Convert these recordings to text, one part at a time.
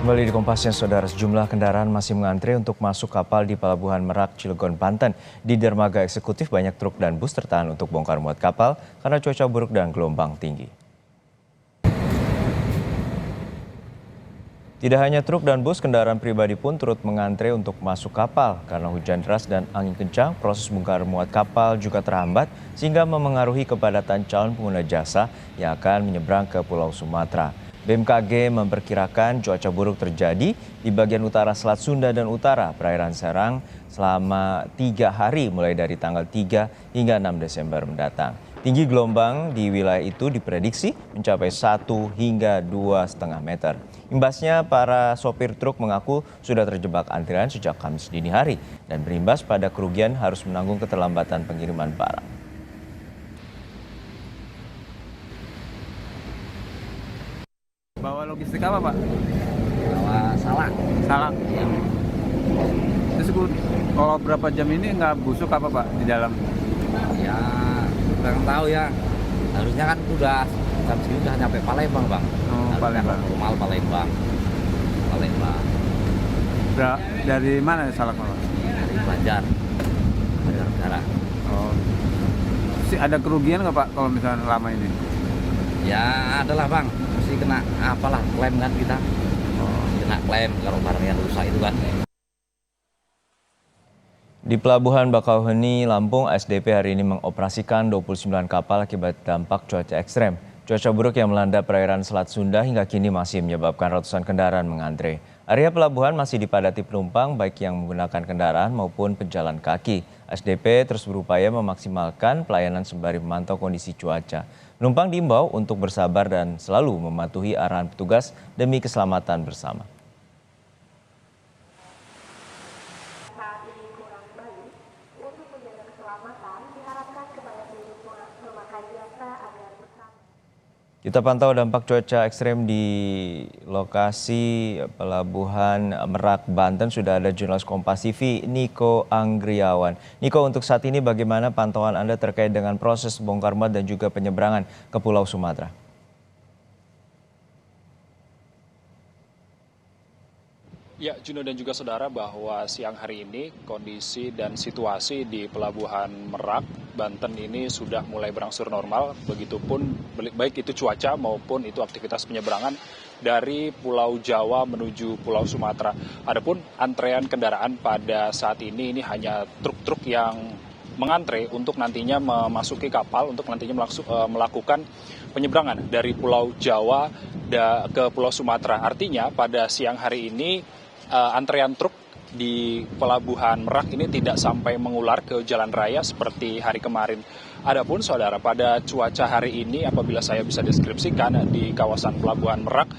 Kembali di Kompasnya, Saudara, sejumlah kendaraan masih mengantre untuk masuk kapal di Pelabuhan Merak, Cilegon, Banten. Di dermaga eksekutif banyak truk dan bus tertahan untuk bongkar muat kapal karena cuaca buruk dan gelombang tinggi. Tidak hanya truk dan bus, kendaraan pribadi pun turut mengantre untuk masuk kapal. Karena hujan deras dan angin kencang, proses bongkar muat kapal juga terhambat sehingga memengaruhi kepadatan calon pengguna jasa yang akan menyeberang ke Pulau Sumatera. BMKG memperkirakan cuaca buruk terjadi di bagian utara Selat Sunda dan utara perairan Serang selama 3 hari mulai dari tanggal 3 hingga 6 Desember mendatang. Tinggi gelombang di wilayah itu diprediksi mencapai 1 hingga 2,5 meter. Imbasnya, para sopir truk mengaku sudah terjebak antrian sejak Kamis dini hari dan berimbas pada kerugian harus menanggung keterlambatan pengiriman barang. Bawa logistik apa, Pak? Bawa salak. Salak. Ya. Terus kalau berapa jam ini nggak busuk apa, Pak, di dalam? Ya, kurang tahu ya. Harusnya kan udah jam segini udah nyampe Palembang, Bang. Oh, Palembang. Normal Palembang. Dari mana salak, Pak? Dari Banjar Negara. Oh. Ada kerugian nggak, Pak, kalau misalnya lama ini? Ya, adalah, Bang. Mesti kena apalah klaim kan kita. Kena klaim kalau barangnya rusak itu kan. Di Pelabuhan Bakauheni, Lampung, ASDP hari ini mengoperasikan 29 kapal akibat dampak cuaca ekstrem. Cuaca buruk yang melanda perairan Selat Sunda hingga kini masih menyebabkan ratusan kendaraan mengantre. Area pelabuhan masih dipadati penumpang baik yang menggunakan kendaraan maupun pejalan kaki. ASDP terus berupaya memaksimalkan pelayanan sembari memantau kondisi cuaca. Penumpang diimbau untuk bersabar dan selalu mematuhi arahan petugas demi keselamatan bersama. Kita pantau dampak cuaca ekstrem di lokasi Pelabuhan Merak, Banten. Sudah ada jurnalis Kompas TV, Niko Anggriawan. Niko, untuk saat ini bagaimana pantauan Anda terkait dengan proses bongkar muat dan juga penyeberangan ke Pulau Sumatera? Ya, Juno dan juga saudara, bahwa siang hari ini kondisi dan situasi di Pelabuhan Merak, Banten ini sudah mulai berangsur normal. Begitupun baik itu cuaca maupun itu aktivitas penyeberangan dari Pulau Jawa menuju Pulau Sumatera. Adapun antrean kendaraan pada saat ini hanya truk-truk yang mengantre untuk nantinya memasuki kapal untuk nantinya melakukan penyeberangan dari Pulau Jawa ke Pulau Sumatera. Artinya pada siang hari ini antrean truk di Pelabuhan Merak ini tidak sampai mengular ke jalan raya seperti hari kemarin. Adapun saudara, pada cuaca hari ini apabila saya bisa deskripsikan di kawasan Pelabuhan Merak,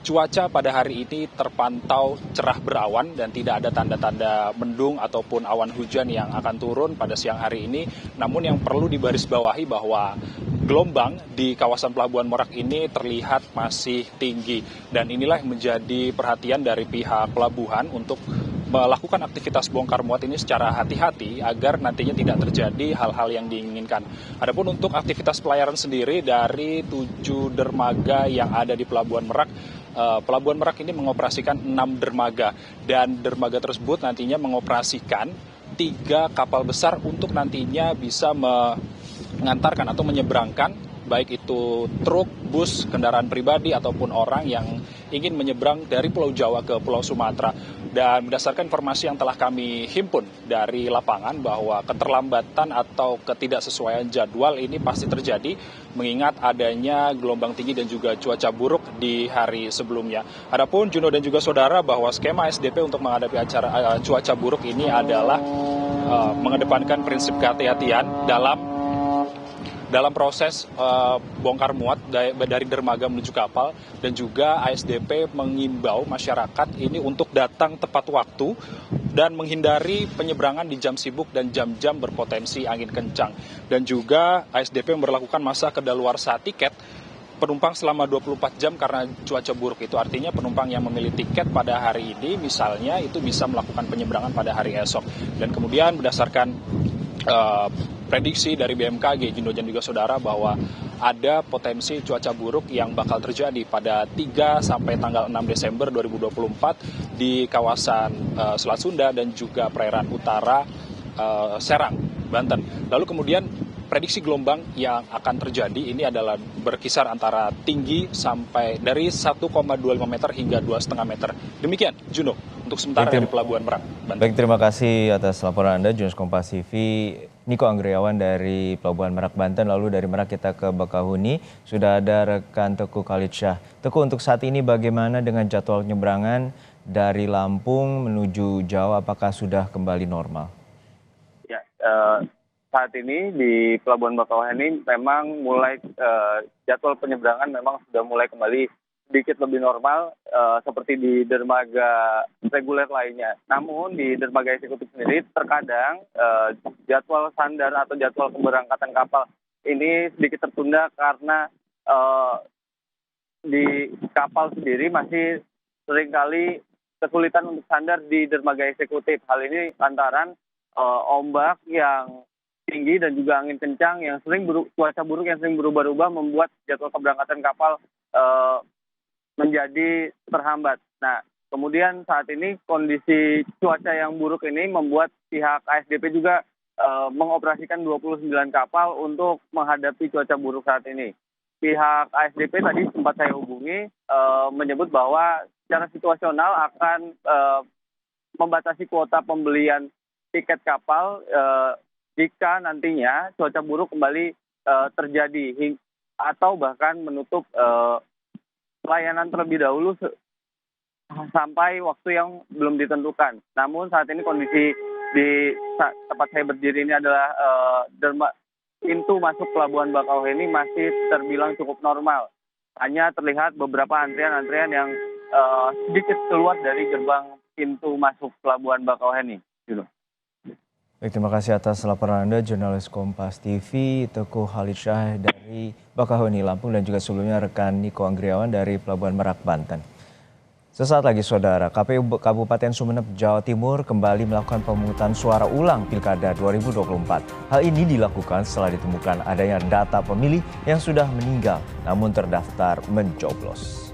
cuaca pada hari ini terpantau cerah berawan dan tidak ada tanda-tanda mendung ataupun awan hujan yang akan turun pada siang hari ini. Namun yang perlu digarisbawahi bahwa gelombang di kawasan Pelabuhan Merak ini terlihat masih tinggi dan inilah yang menjadi perhatian dari pihak pelabuhan untuk melakukan aktivitas bongkar muat ini secara hati-hati agar nantinya tidak terjadi hal-hal yang diinginkan. Adapun untuk aktivitas pelayaran sendiri dari 7 dermaga yang ada di Pelabuhan Merak, Pelabuhan Merak ini mengoperasikan 6 dermaga dan dermaga tersebut nantinya mengoperasikan 3 kapal besar untuk nantinya bisa mengantarkan atau menyeberangkan baik itu truk, bus, kendaraan pribadi ataupun orang yang ingin menyeberang dari Pulau Jawa ke Pulau Sumatera. Dan berdasarkan informasi yang telah kami himpun dari lapangan bahwa keterlambatan atau ketidaksesuaian jadwal ini pasti terjadi mengingat adanya gelombang tinggi dan juga cuaca buruk di hari sebelumnya. Adapun Juno dan juga saudara, bahwa skema SDP untuk menghadapi cuaca buruk ini adalah mengedepankan prinsip kehati-hatian dalam proses bongkar muat dari dermaga menuju kapal, dan juga ASDP mengimbau masyarakat ini untuk datang tepat waktu dan menghindari penyeberangan di jam sibuk dan jam-jam berpotensi angin kencang. Dan juga ASDP memberlakukan masa kedaluarsa tiket penumpang selama 24 jam karena cuaca buruk itu. Artinya penumpang yang memilih tiket pada hari ini misalnya itu bisa melakukan penyeberangan pada hari esok. Dan kemudian berdasarkan prediksi dari BMKG, Juno dan juga saudara, bahwa ada potensi cuaca buruk yang bakal terjadi pada 3 sampai tanggal 6 Desember 2024 di kawasan Selat Sunda dan juga perairan utara Serang, Banten. Lalu kemudian prediksi gelombang yang akan terjadi ini adalah berkisar antara tinggi sampai dari 1,25 meter hingga 2,5 meter. Demikian, Juno, untuk sementara dari Pelabuhan Merak, Banten. Baik, terima kasih atas laporan Anda, Jurnalis Kompas TV, Niko Anggriawan dari Pelabuhan Merak, Banten. Lalu dari Merak kita ke Bakahuni, sudah ada rekan Teguh Khalidsyah. Teguh, untuk saat ini bagaimana dengan jadwal penyeberangan dari Lampung menuju Jawa, apakah sudah kembali normal? Ya, saat ini di Pelabuhan Bakauheni memang mulai jadwal penyeberangan memang sudah mulai kembali sedikit lebih normal seperti di dermaga reguler lainnya. Namun di dermaga eksekutif sendiri terkadang jadwal sandar atau jadwal keberangkatan kapal ini sedikit tertunda karena di kapal sendiri masih seringkali kesulitan untuk sandar di dermaga eksekutif. Hal ini lantaran ombak yang tinggi dan juga angin kencang yang sering cuaca buruk yang sering berubah-ubah membuat jadwal keberangkatan kapal menjadi terhambat. Nah, kemudian saat ini kondisi cuaca yang buruk ini membuat pihak ASDP juga mengoperasikan 29 kapal untuk menghadapi cuaca buruk saat ini. Pihak ASDP tadi sempat saya hubungi menyebut bahwa secara situasional akan membatasi kuota pembelian tiket kapal jika nantinya cuaca buruk kembali terjadi atau bahkan menutup pelayanan terlebih dahulu sampai waktu yang belum ditentukan. Namun saat ini kondisi di tempat saya berdiri ini adalah pintu masuk Pelabuhan Bakauheni masih terbilang cukup normal. Hanya terlihat beberapa antrian-antrian yang sedikit keluar dari gerbang pintu masuk Pelabuhan Bakauheni. Baik, terima kasih atas laporan Anda, Jurnalis Kompas TV, Teguh Khalidsyah dari Bakauheni, Lampung, dan juga sebelumnya rekan Niko Anggriawan dari Pelabuhan Merak, Banten. Sesaat lagi, Saudara, KPU Kabupaten Sumeneb, Jawa Timur kembali melakukan pemungutan suara ulang Pilkada 2024. Hal ini dilakukan setelah ditemukan adanya data pemilih yang sudah meninggal namun terdaftar mencoblos.